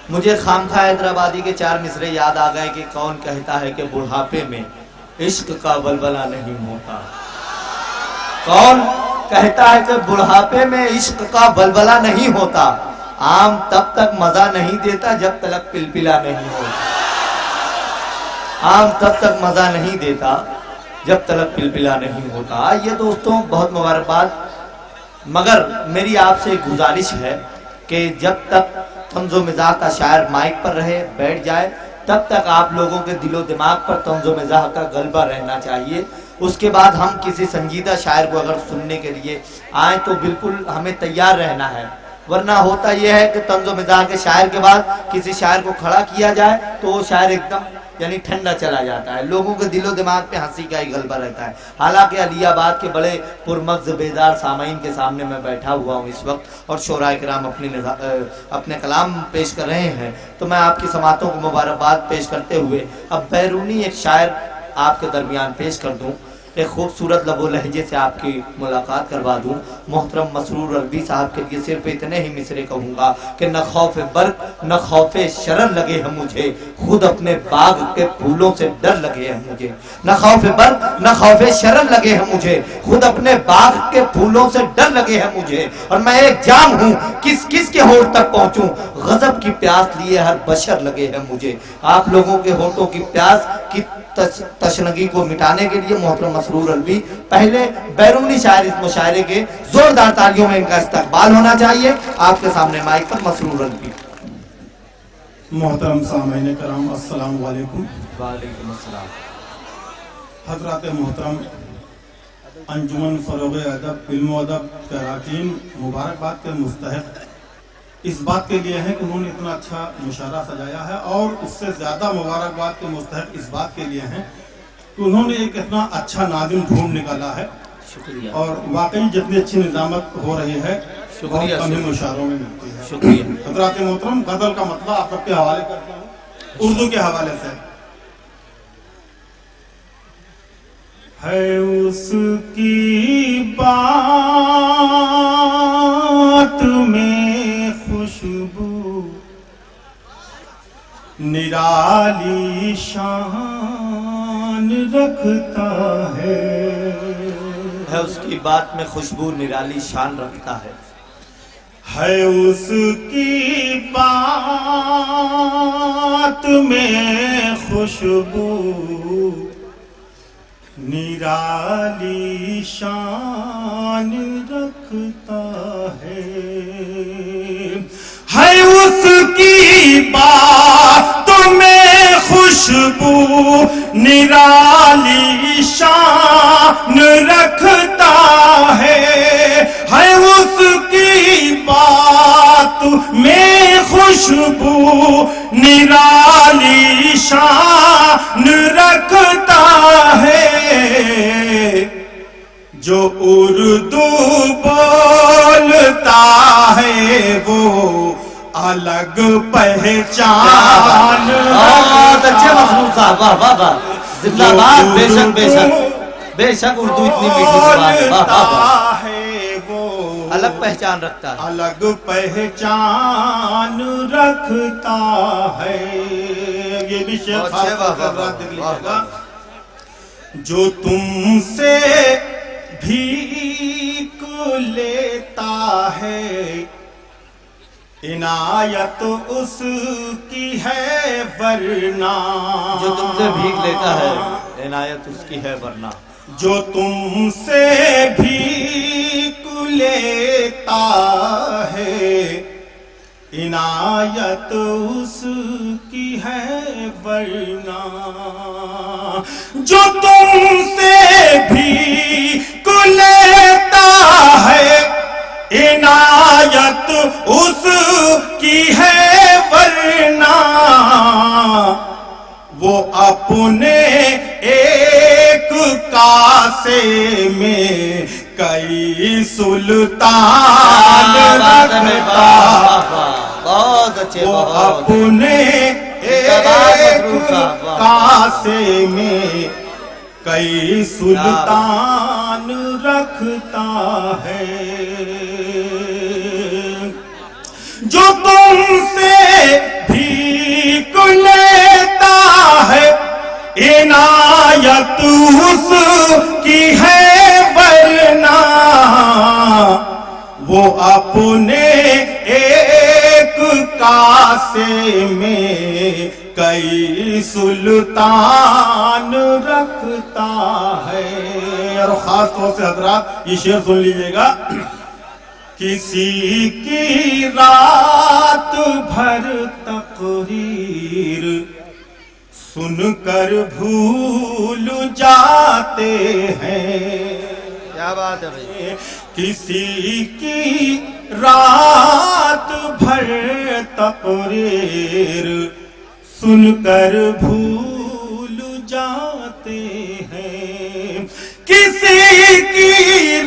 مجھے خامخواہ حیدرآبادی کے 4 مصرے یاد آ گئے کہ کون کہتا ہے کہ بڑھاپے میں عشق کا بلبلہ نہیں ہوتا. کون کہتا ہے کہ بڑھاپے میں عشق کا بلبلہ نہیں ہوتا. آم تب تک مزہ نہیں دیتا جب تک پلپلا نہیں ہوتا. آم تب تک مزہ نہیں دیتا جب تک پلپلا نہیں ہوتا. یہ دوستوں بہت مبارکباد، مگر میری آپ سے گزارش ہے کہ جب تک طنز و مزاح کا شاعر مائک پر رہے، بیٹھ جائے، تب تک آپ لوگوں کے دل و دماغ پر طنز و مزاح کا غلبہ رہنا چاہیے. اس کے بعد ہم کسی سنجیدہ شاعر کو اگر سننے کے لیے آئیں تو بالکل ہمیں تیار رہنا ہے، ورنہ ہوتا یہ ہے کہ طنز و مزاح کے شاعر کے بعد کسی شاعر کو کھڑا کیا جائے تو وہ شاعر ایک دم یعنی ٹھنڈا چلا جاتا ہے، لوگوں کے دل و دماغ پہ ہنسی کا ہی غلبہ رہتا ہے. حالانکہ علی آباد کے بڑے پرمغز بیدار سامعین کے سامنے میں بیٹھا ہوا ہوں اس وقت اور شعراء کرام اپنے کلام پیش کر رہے ہیں، تو میں آپ کی سماعتوں کو مبارکباد پیش کرتے ہوئے اب بیرونی ایک شاعر آپ کے درمیان پیش کر دوں، ایک خوبصورت لب و لہجے سے آپ کی ملاقات کروا دوں. محترم مسرور الوی صاحب کے لیے صرف اتنے ہی مصرے کہوں گا کہ نہ خوف برق نہ خوف شرر لگے ہیں مجھے، خود اپنے باغ کے پھولوں سے ڈر لگے ہیں مجھے. نہ خوف برق نہ خوف شرر لگے ہیں مجھے، خود اپنے باغ کے پھولوں سے ڈر لگے ہیں مجھے. اور میں ایک جام ہوں کس کس کے ہونٹ تک پہنچوں، غضب کی پیاس لیے ہر بشر لگے ہیں مجھے. آپ لوگوں کے ہونٹوں کی پیاس کی تشنگی کو مٹانے کے لیے محترم مسرور الوی پہلے بیرونی شاعر اس مشاعرے کے زوردار تالیوں میں ان کا استقبال ہونا چاہیے. آپ کے سامنے مائک پر مسرور الوی. محترم سامعین کرام السلام علیکم. وعلیکم السلام. حضرات محترم انجمن فروغ ادب علم و ادب کے اراکین مبارکباد کے مستحق اس بات کے لیے ہیں کہ انہوں نے اتنا اچھا مشاعرہ سجایا ہے، اور اس سے زیادہ مبارکباد کے مستحق اس بات کے لیے ہیں کہ انہوں نے ایک اتنا اچھا ناظم ڈھونڈ نکالا ہے. شکریہ. اور واقعی جتنی اچھی نظامت ہو رہی ہے شکریہ. بہت کم ہی مشاعروں میں ملتی ہے. شکریہ. حضرات محترم غزل کا مطلب آپ سب کے حوالے کرتا ہوں اردو کے حوالے سے. ہے اس کی بات میں خوشبو نرالی شان رکھتا ہے. اس کی بات میں خوشبو نرالی شان رکھتا ہے. ہے اس کی بات میں خوشبو نرالی شان رکھتا ہے. اس کی بات میں خوشبو نرالی شان رکھتا ہے. اس کی بات میں خوشبو نرالی شان رکھتا ہے. جو اردو بولتا ہے وہ الگ پہچان. بہت اچھے مسرور صاحب، واہ واہ واہ، زندہ باد. بے شک بے شک بے شک اردو اتنی میٹھی زبان ہے، وہ الگ پہچان رکھتا ہے. الگ پہچان رکھتا ہے. یہ بھی شیخ گا. جو تم سے بھیک لیتا ہے عنایت اس کی ہے ورنہ. جو تم سے بھیک لیتا ہے عنایت اس کی ہے ورنہ. جو تم سے بھیک لیتا ہے عنایت اس کی ہے ورنہ. جو تم سے بھیک لیتا ہے عنایت اس کی ہے ورنہ. وہ اپنے ایک کاسے میں کئی سلطان رکھتا. وہ اپنے ایک کاسے میں کئی سلطان رکھتا ہے. جو تم سے بھی اس کی ہے ورنہ وہ اپنے ایک کاسے میں کئی سلطان رکھتا ہے. اور خاص طور سے حضرات یہ شعر سن لیجئے گا. کسی کی رات بھر تقریر سن کر بھول جاتے ہیں. کیا بات ہے بھائی. کسی کی رات بھر تقریر سن کر بھول جاتے ہیں. کسی کی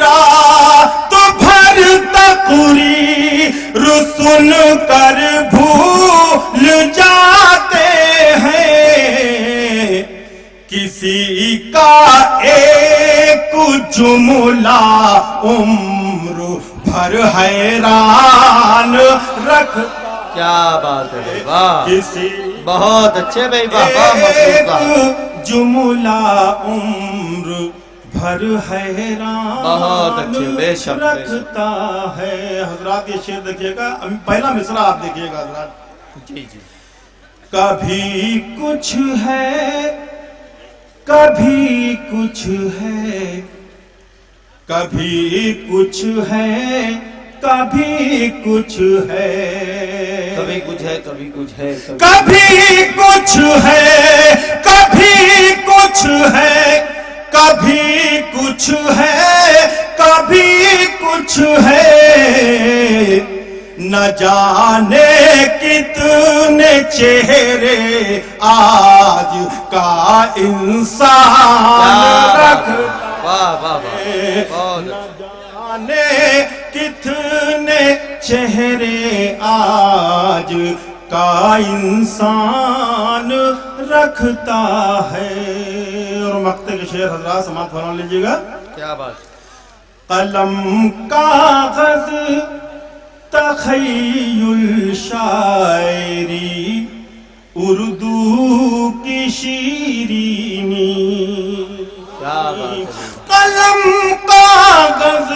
رات بھر تقریر سن کر بھول جاتے ہیں. کسی کا ایک جملہ عمر بھر حیران رکھ. کیا بات ہے بھائی. واہ کسی بہت اچھے بھائی. واہ مصروف. ایک جملہ عمر بھر حیران بہت اچھے. بے شک رکھتا ہے. حضرات یہ شعر دیکھیے گا. پہلا مصرع آپ دیکھیے گا حضرات. جی جی. کبھی کچھ ہے کبھی کچھ ہے کبھی کچھ ہے کبھی کچھ ہے کبھی کچھ ہے کبھی کچھ ہے کبھی کچھ ہے کبھی کچھ ہے کبھی کچھ ہے کبھی کچھ ہے. نہ جانے کتنے چہرے آج کا انسان رکھتا. واہ واہ واہ. بہت نہ جانے کتنے چہرے آج کا انسان رکھتا ہے. اور مقطع کے شعر حضرات سماعت فرما لیجیے گا. کیا بات. قلم کاغذ تخیل شاعری اردو کی شیرینی. کیا بات ہے. قلم کاغذ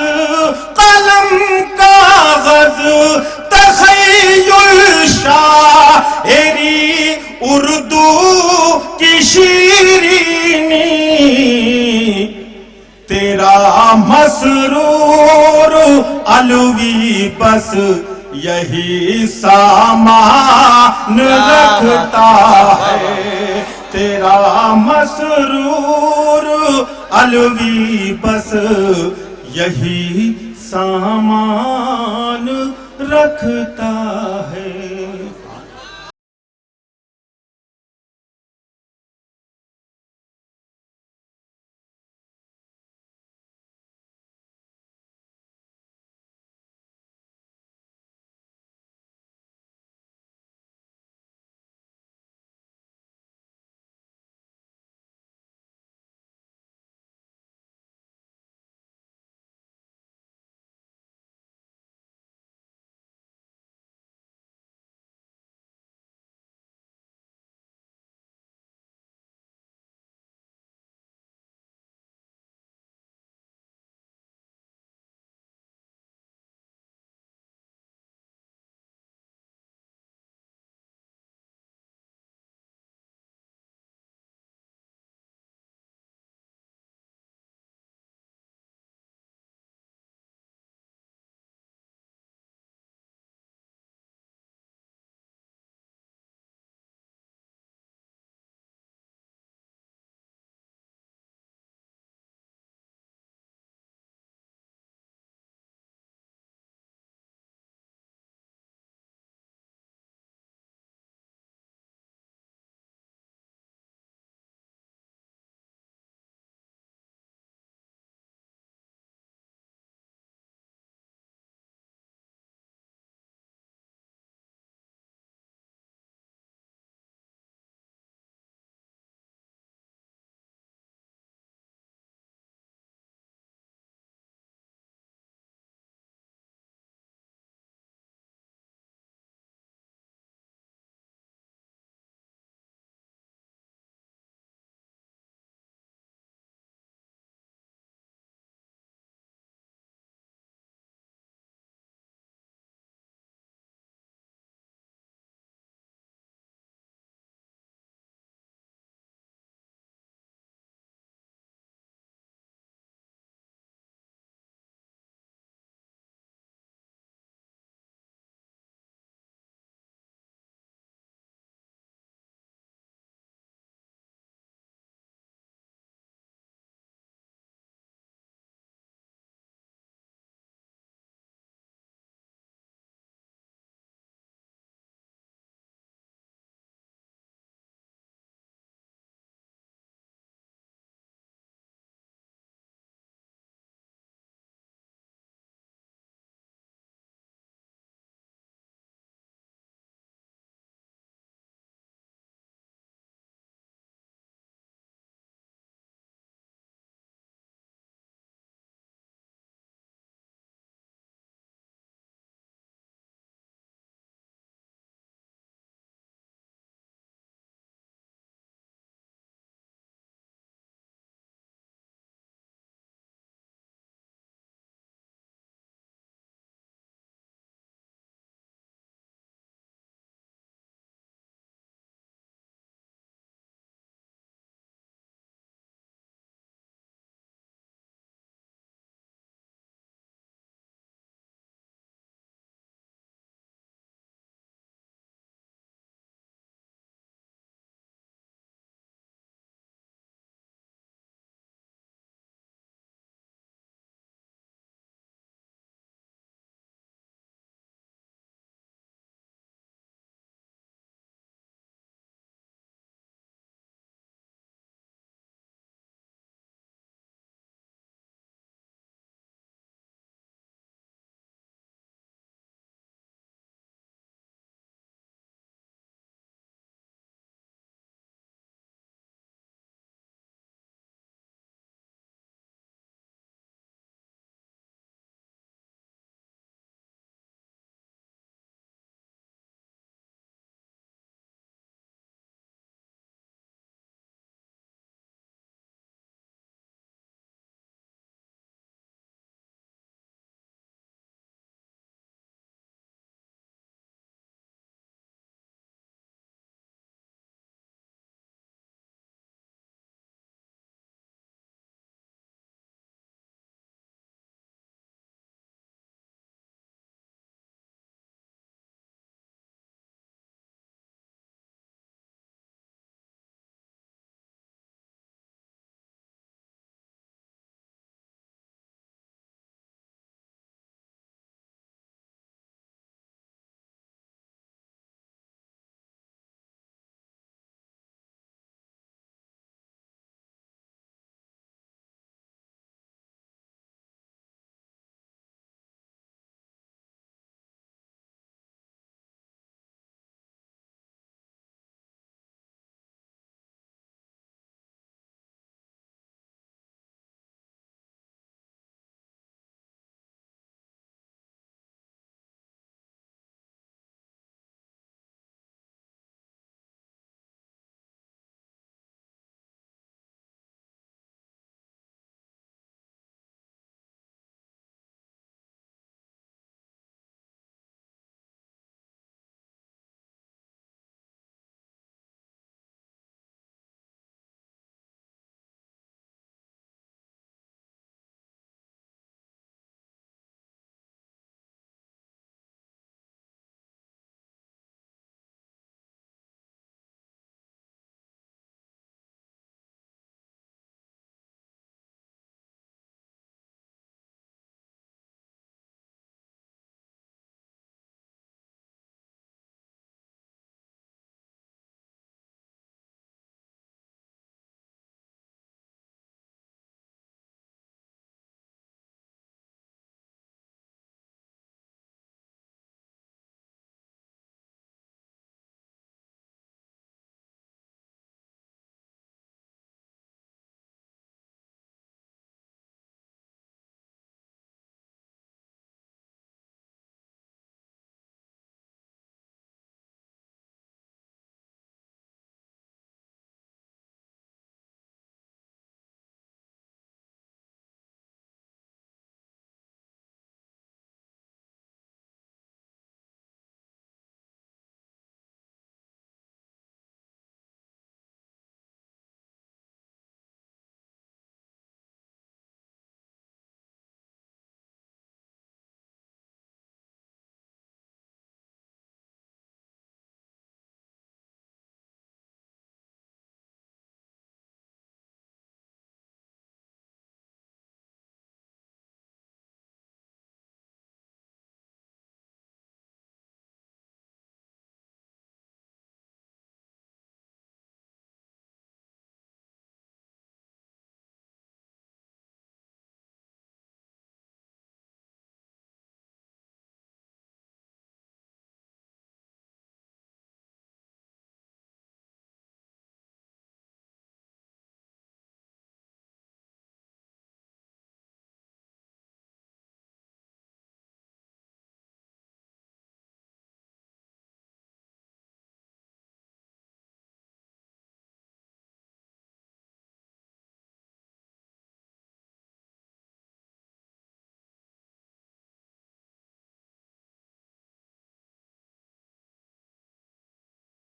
تخیل شاعری اردو کی شیرینی. تیرا مسرور علوی بس یہی سامان رکھتا ہے. تیرا مسرور علوی بس یہی سامان رکھتا